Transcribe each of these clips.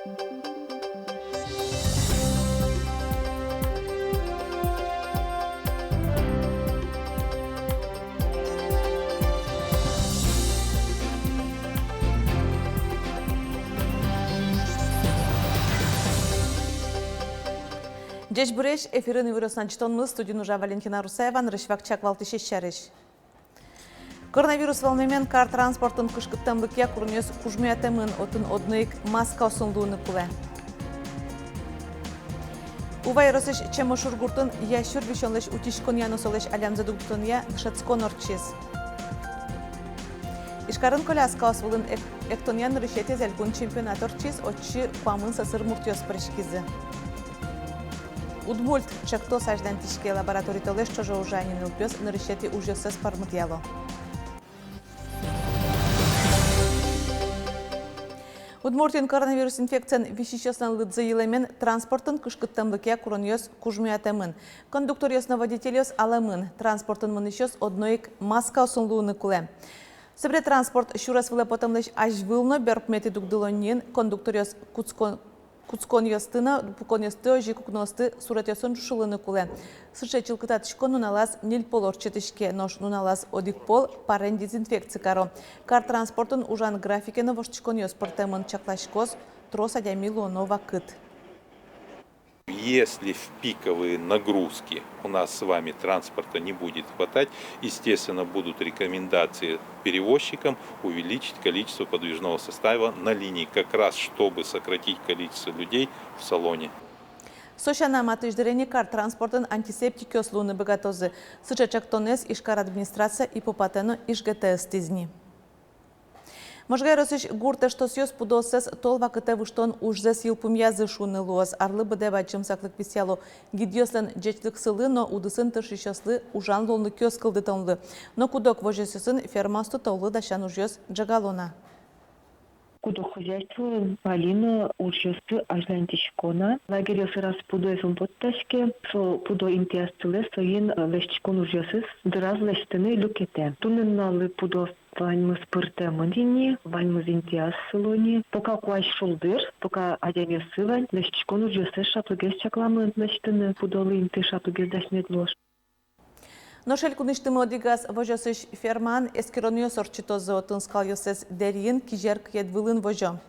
Dziś bureś efiryny wyrosnacztonmy studiu nuża Valentina Rusewa, nryśwak czakwał się Koronawirus walnymen kar transportun kışkıttamlık ya kurunuyos kujmuyatamın otun odnıyık maska osunluğunu kule. Uvay rosış çemoşur gurtun yaşur vişonleş utişkon yanosoleş alamza dugtun ya dışatskon orçiz. İşkarın kolaska osvulun ektonyan rüşeti zelkun çempionat orçiz oçı kuamın sasır murtiyos preşkizi. Udmult çakto sajdan tişke laboratoritoleş çoğu ujanin ilpios nırışeti ujyosas parmıtyalo. Удмуртин коронавирус инфекциян веществен лыдзаилемен транспортын кышкыттамлыке куроньос кужмуятемын. Кондукторьосна водительос аламын. Транспортын мынышос одноик маска осунлууны куле. Сөбре транспорт шурас вылепотамлыш ажвылно берпмети дугдылоннин кондукторьос куцконьостына пуконьосты ожикукносты суратьосын жушылыны куле. Сырше чылкытатышко нуналас нильполорчетышке нош нуналас одикпол парен дезинфекции каро. Кар транспортын ужан графикена воштышконьос портемын чаклашкос троса дямилонова кыт. Если в пиковые нагрузки у нас с вами транспорта не будет хватать, естественно, будут рекомендации перевозчикам увеличить количество подвижного состава на линии, как раз чтобы сократить количество людей в салоне. Сошана матыждырени кар транспортын антисептики ослуны богатозы. Сычачак тонес ишкар администрация и попатено иш ГТС тизни. Можгай росыш гурта что сьёс пудосес толва кыте выштон ужзес илпумьязы шуны луаз арлы быдева чымсаклык писяло гидьослен джечлык сылы, но удысын тыршищослы ужан лолны кёс кылды тонлы. Но кудок вожесысын фермасту толлы дащан ужьёс джагалона. Кудок хозяйство Полина ужьёсты ажлантишкона. Лагерёсы раз пудоэсын потташке, со пудо интиастылы соин лещикон ужьёсыз дыраз лещтыны люкете. Тунналы пудос ваньмыз пыртемындини, ваньмыз интиас сылони. Пока куаш шулдыр, пока адяме сывань, лещикон ужьёсы шаплыгес чакламын лещтыны пудолы инты шаплыгес дашнет лош. Но шелькуныштым одигас вожосыш ферман эскерониос орчитозы отынскал йосес дерин кижерк едвылын вожо.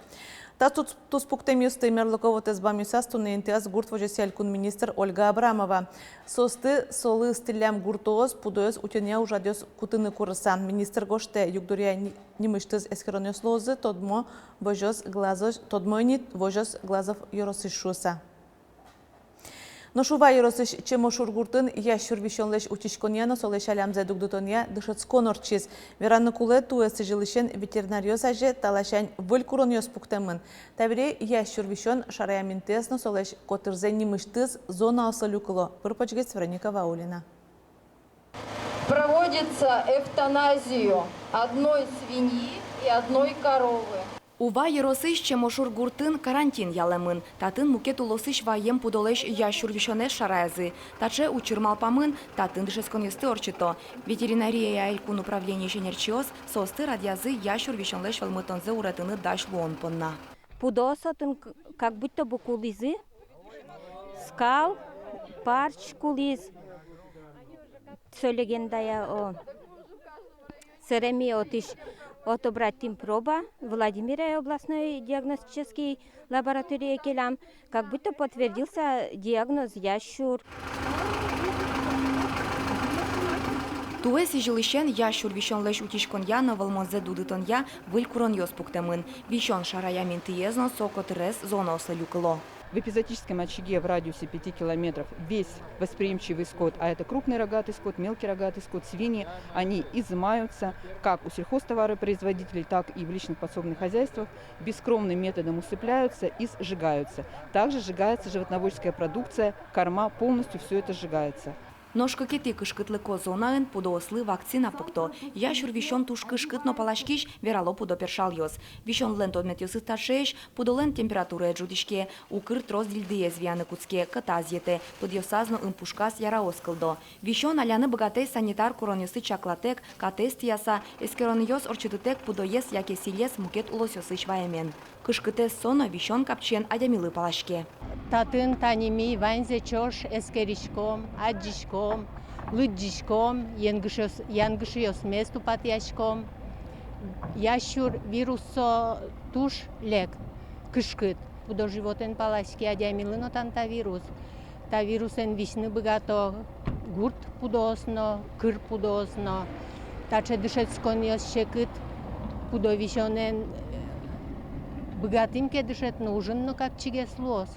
Та туспуктемюсты мерлоковот эзбамюсас тунентиас гурт вожеселькун министр Ольга Абрамова. Состы солы стилям гуртоос пудоос утеня ужадёс кутыны курыса. Министр гоште югдурия немыштыз эскерониос лозы тодмо вожос глазов тодмойнит вожос глазов йоросышуса. Но шува йоросыш чемошур гуртын ящур вишонлеш утишконьяно солеш алямзе дугдутония дышыцкон орчиз. Веранны куле туэсы жилышен ветеринариос аже талашань выль куроньос пуктемын. Тавире ящур вишон шараяминтесно солеш котырзен немыштыз зона осалюкыло. Пырпачгец Вероника Ваулина. Проводится эвтаназию одной свиньи и одной коровы. Ува еросыш чемошур гуртын карантин ялемын. Татын мукет улосыш ваем пудолеш ящур вишонеш шаразы. Таче учырмалпамын татын дышесконесты орчито. Ветеринария ялькун управление шенерчиос состы радиазы ящур вишонлеш валмытонзы уратыны даш луонпонна. Пудосатын как будто бы кулизы, скал, парч кулиз. Сөйлегендая о Сереми отиш отобратим проба Владимира областной диагностической лаборатории келям, как будто подтвердился диагноз ящур. Туэси жилищен ящур вишон леш утишкон яна волмонзе дудытон я выль куроньос пуктемын. Вишон шарая ментиезно сокотрес зона ослюкало. В эпизодическом очаге в радиусе 5 километров весь восприимчивый скот, а это крупный рогатый скот, мелкий рогатый скот, свиньи, они изымаются как у сельхозтоваропроизводителей, так и в личных подсобных хозяйствах, бескромным методом усыпляются и сжигаются. Также сжигается животноводческая продукция, корма, полностью все это сжигается. Ножка кети кышкытлы козонаын пудоослы вакцина пукто. Ящур вещон туш кышкытно палашкиш верало пудо першал йоз. Вещон лен тодмет йозы ташееш, пудолен температура джудишке. Укыр троз дильдые звяны куцке катазьете. Подьосазно импушкас яраоскылдо. Вещон аляны богатей санитар куроньосы чаклатек, катест яса, эскерон йоз орчитутек пудоес яке силес мукет улосьосы шваемен. Кышкыте соно вещон капчен адямилы палашке. Татын таними ванзе чош эскеришком, аджишком, лыджишком, янгышиос месту патяшком. Ящур вирусо туш лек кышкыт. Будо животен палашке адямилыно танта вирус. Та вирусен вишны богато гурт пудосно, кыр пудосно. Таче дышецкон йос щекыт пудо вишонен богатым кедышет нужен, но как чиге слос.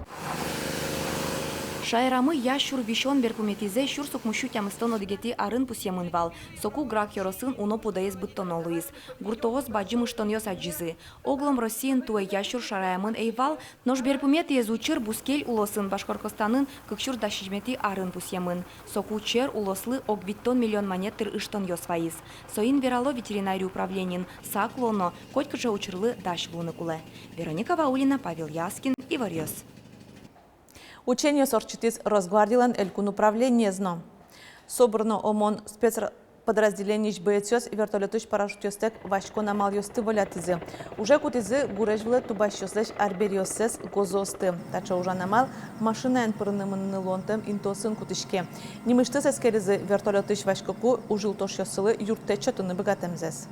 Шайрамы ящур вещон берпуметизе щур сукмущутям истоно дигети арын пусьемынвал. Соку грак йоросын уно подаес быттонолуиз. Гуртоос баджим иштон йос аджизы. Оглом Россиин туэ ящур шараямын эйвал, нож берпумет езучыр бускель улосын Башкортостанын кыкщур дашижмети арын пусьемын. Соку чер улослы огвиттон миллион монеттыр иштон йос ваиз. Соин верало ветеринарий управленин саклоно, котькыжа учырлы даш луны куле. Вероника Ваулина, Павел Яскин, Иварьос. Учение сорчитис Росгвардиялан элькун управление зно. Собрано ОМОН спецподразделений боецёс вертолетыш парашютёстек вашко намал ёсты волятизы. Уже кутизы гурежвле тубащёслеш арбериёсес гозосты. Тача уже намал машинаен пырынымынны лонтем интосын кутишке. Нимышты сескеризы вертолетыш вашкоку ужилтош ёсылы юрттечо тыны богатемзес.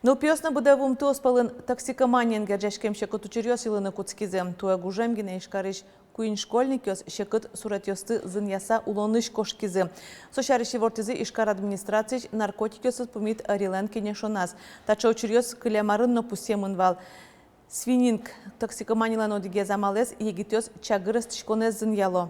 Нылпиосна буде вумту оспалын токсикоманиян герджешкем шекыт учерёс илыны куцкизе. Туя гужемгине ишкариш куин школьникёс шекыт суратёсты зыньяса улоныш кошкизе. Сошариши вортизы ишкар администрацич наркотикёсыз пумит арилен кенешонас. Тача учерёс кылямарын напусемын вал. Свининг токсикоманилан одиге замалес егитёс чагырыс тишконез зыньяло.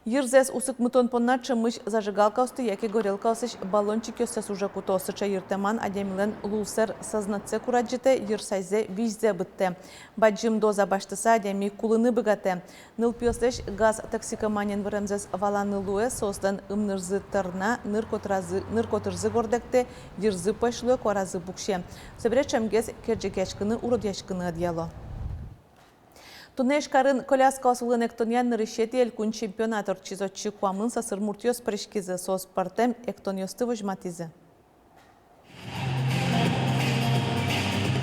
Йырзес усык мытон понначы мыш зажигалка осты, яки горелка осыш баллончик ёсес уже куто осыча йыртеман адемилен лулсер сознатце кураджите, йырсайзе вижзе бытте. Баджим доза баштыса адеми кулыны быгате. Нылпиосеш газ токсикоманен вырымзес валаны луэ состан ымнырзы тырна, ныркотырзы гордекте, йырзы пойшлуэ коразы букше. Соберечемгез керджекешкыны уродяшкыны адьяло. Тунешкарын коляска осылын эктоньян нырышети элькун чемпионат орчизотчы куамын сасыр муртьёс прышкизы сос партем эктоньёсты вожматизы.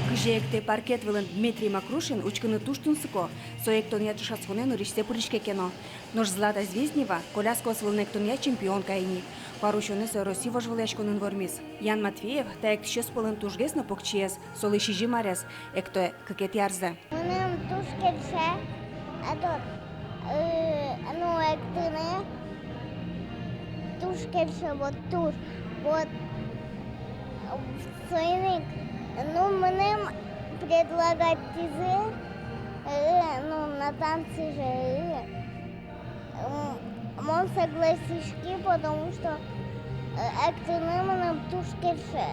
Кыжеекте паркет вылын Дмитрий Макрушин учкыны туштун сыко, со эктонья чышацконе нырыште пырышке кено. Нож Злата Звезднева коляска осылын эктонья чемпионка ини. Парушоны со Росси вожвылешконын вормис. Ян Матвеев та эктшес пылын тужгес на покчиес, солы шижи марес, экто кыкет ярзе. Тушкельше, а тут, эктыны, тушкельше, вот туш, вот, сойник, мне предлагать тизы, на танцы же, он согласишки, потому что эктыны мне тушкельше.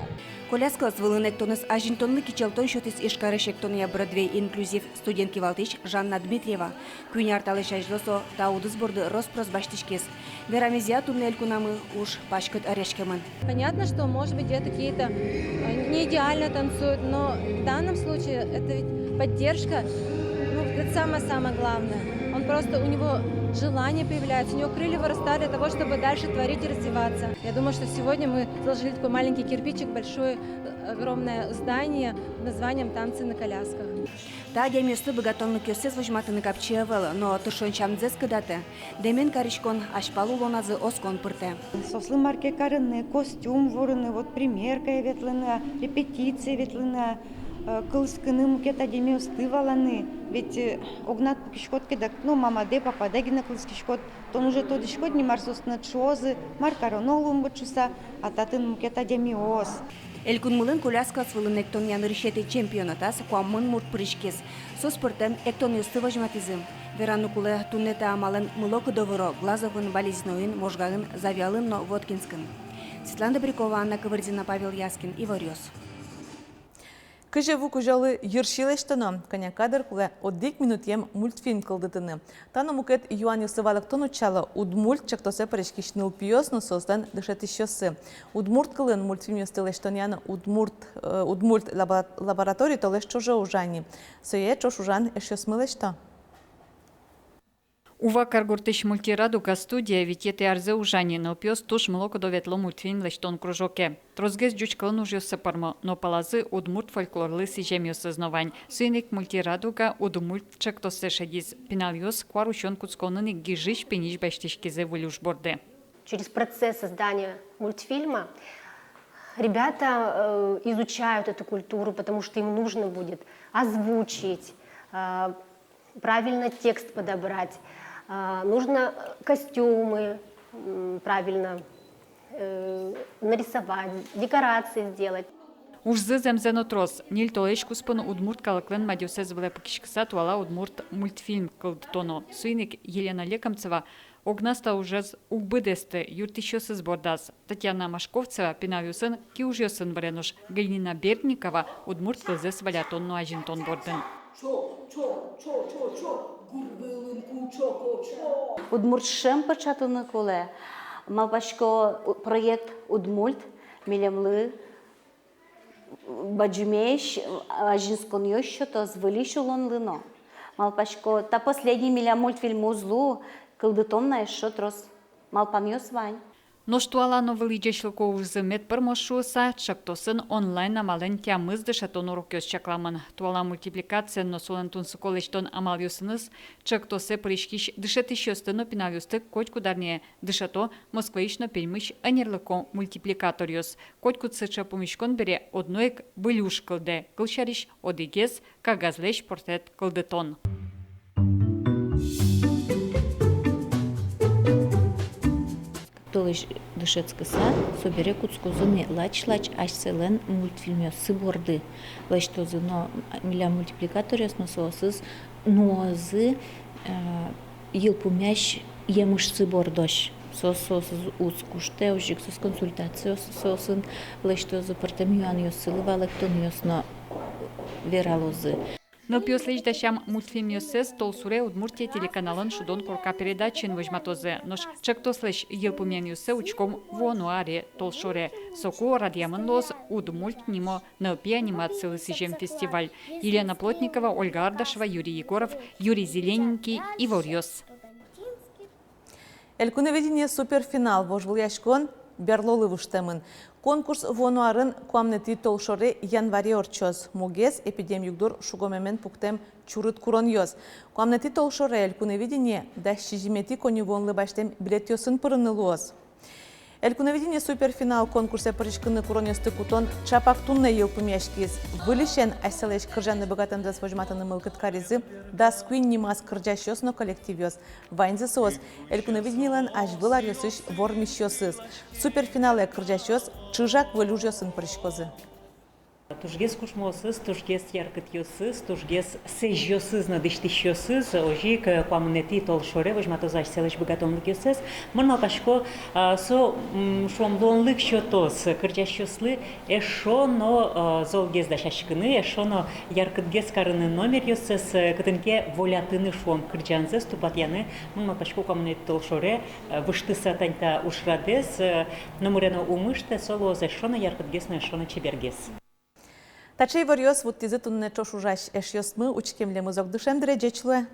Коляска звылын эктоныс ажинтонны кичелтон шотис ишкарыш эктония Бродвей инклюзив студентки валтыш Жанна Дмитриева. Күйн арталыш ажлосо таудыз борды Роспрос баштишкес. Верамезия туннель кунамы уж пачкат орешкемын. Понятно, что, может быть, где-то какие-то не идеально танцуют, но в данном случае это ведь поддержка, это самое-самое главное. Он просто, у него желание появляется, у него крылья вырастают для того, чтобы дальше творить и развиваться. Я думаю, что сегодня мы заложили такой маленький кирпичик, большое, огромное здание под названием «Танцы на колясках». Та деместы богатонлык ёсес вожматыны капчевел, но тышон чамдзес кыдате. Демен каришкон ашпалу лоназы оскон пырте. Сослы марке карыны, костюм ворыны, вот примерка ветлына, репетиции ветлына, кылскыны мукет адеме устываланы. Ведь огнат пешкот кедак, мама де папа дегина кылский шкот, то уже то дешкот не марсус на чозы, маркаронолум бачуса, а татын мукет адеме ос. Элькун мылын коляска свылын эктон янырышети чемпионатас куаммын мурт прышкес. Со спортем эктон юсты вожматизым. Верану куле туннета амалын мылок доворо, глазовын, болезнойын, можгағын, завялын, но Воткинскын. Светлана Добрякова, Анна Кавырдина, Павел Яскин, Иварьос. Кыжеву кужалы ершилештіні, коня кадр куле 1 минут ем мультфильм кылдытыны. Таны мукет Юан Юсывалыктон учалы удмульт чактосе парешкишныл пиосно создан дышетищосы. Удмурт кылын мультфильм юстылештоняны удмульт лабораторий толеш чожа ужани. Сое чош ужан эшёсмылешта. Ува каргуртыш мультирадука студия витеты арзе ужани, но пьес туш млоко доветло мультфильм лештон кружоке. Трозгез джучкалын уж сапармо, но палазы удмурт фольклорлы сижемью сознавань. Суйник мультирадука удмуртчак то сешедиз. Пинальёс кварущон куцконын гижиш пениш бештишкизе вылюш борде. Через процесс создания мультфильма ребята изучают эту культуру, потому что им нужно будет озвучить, правильно текст подобрать, нужно костюмы правильно нарисовать, декорации сделать. Уж зызем зенотрос, ниль толечку спон удмурт калаклен мадюсез влепкишкса туала удмурт мультфильм кылдтоно. Суйник Елена Лекомцева огнаста уже угбыдесте юртищёсы бордас. Татьяна Машковцева пинавюсын киужёсын варенуш. Галина Бердникова удмурт кылзес валятонну ажинтон борден. Удмуртшем початыны коле. Малпашко проект Удмурт милемлы баджумеш ажинскон ёщо то звылишулон лыно. Малпашко та последний миля мультфильм узлу кылдытон на ещё трос малпамёс вань. Но что алано вылидешлыко уже мет промошуса, чактосын онлайн амален тямыз дышатон урокёс чакламын. Туала мультипликация но солентун соколештон амалюсыныз, чактосе пришкиш дышатищёстыно пинавюсты котьку дарнее дышато москваишно пельмыш анерлыко мультипликаториос. Котьку цыча помешкон бере одноек былюш кылде, кылшариш одигез, кагазлеш портрет кылдытон. Толыш дышецкий сад, собере куцкозыны лач-лач аш-селен мультфильмёс сыборды. Лач-тозыно миля мультипликаториос нососыз нуозы елпумяш емыш сыбордош. Сосыз узкуште, ужик сос консультациос сосын лач-тозы партамюан ёсылы валектон ёсно вералозы. Но пьёслиш дашам мультфильм ёсес толсуре удмуртия телеканалын шудон корка передачин выжматозе. Нош чактослеш елпумен ёсе учком вонуаре толшоре. Соку радиамын лос удмульт нимо НЛП анимациялы сижем фестиваль. Елена Плотникова, Ольга Ардашева, Юрий Егоров, Юрий Зелененький и Ворьёс. Элькуневедение суперфинал вожвыл яшкон берлолы вуштемын. Конкурс вонуарын куамнети толшоре январе орчоз. Мугез эпидемиюкдур шугомемен пуктем чурыт курон йоз. Куамнети толшоре элькуневедение да шижимети конювонлы баштем билет йосын пырынылуоз. Элькуневедение суперфинал конкурсе паришкыны курон йосты кутон чапактунны елпумяшкиз. Вылишен айселеш кыржанны богатым свожматаны мылкыткаризы да скуин нимас кыржаш йосно коллектив йоз. Вайнзы соз. Элькуневедениелан аж вылар йосыш вормиш йосыз. Суперфинале кыржаш йоз чыжак вылюж йосын паришкозы. Тужгес кушмосыз, тужгес яркыт йосыз, тужгес сеж йосыз надыштыш йосыз, ожик куамнети толшоре, вожматозаш селеш богатомлык йосыз. Мон алпашко со шуамлонлык щотос, кыржаш йослы, эшоно золгез дашашкыны, эшоно яркытгес карыны номер йосыз, кытынке волятыны шуам кыржанзыз, тупатьяны, мон алпашко куамнети толшоре, выштыса таньта ушрадес, номерено умыште, солоз эшоно яркытгес, но эшоно чебергес. Тачей Ворьёс вот тизы тунне чош ужаш эш йосмы учкемле мызок дышем дреджечле.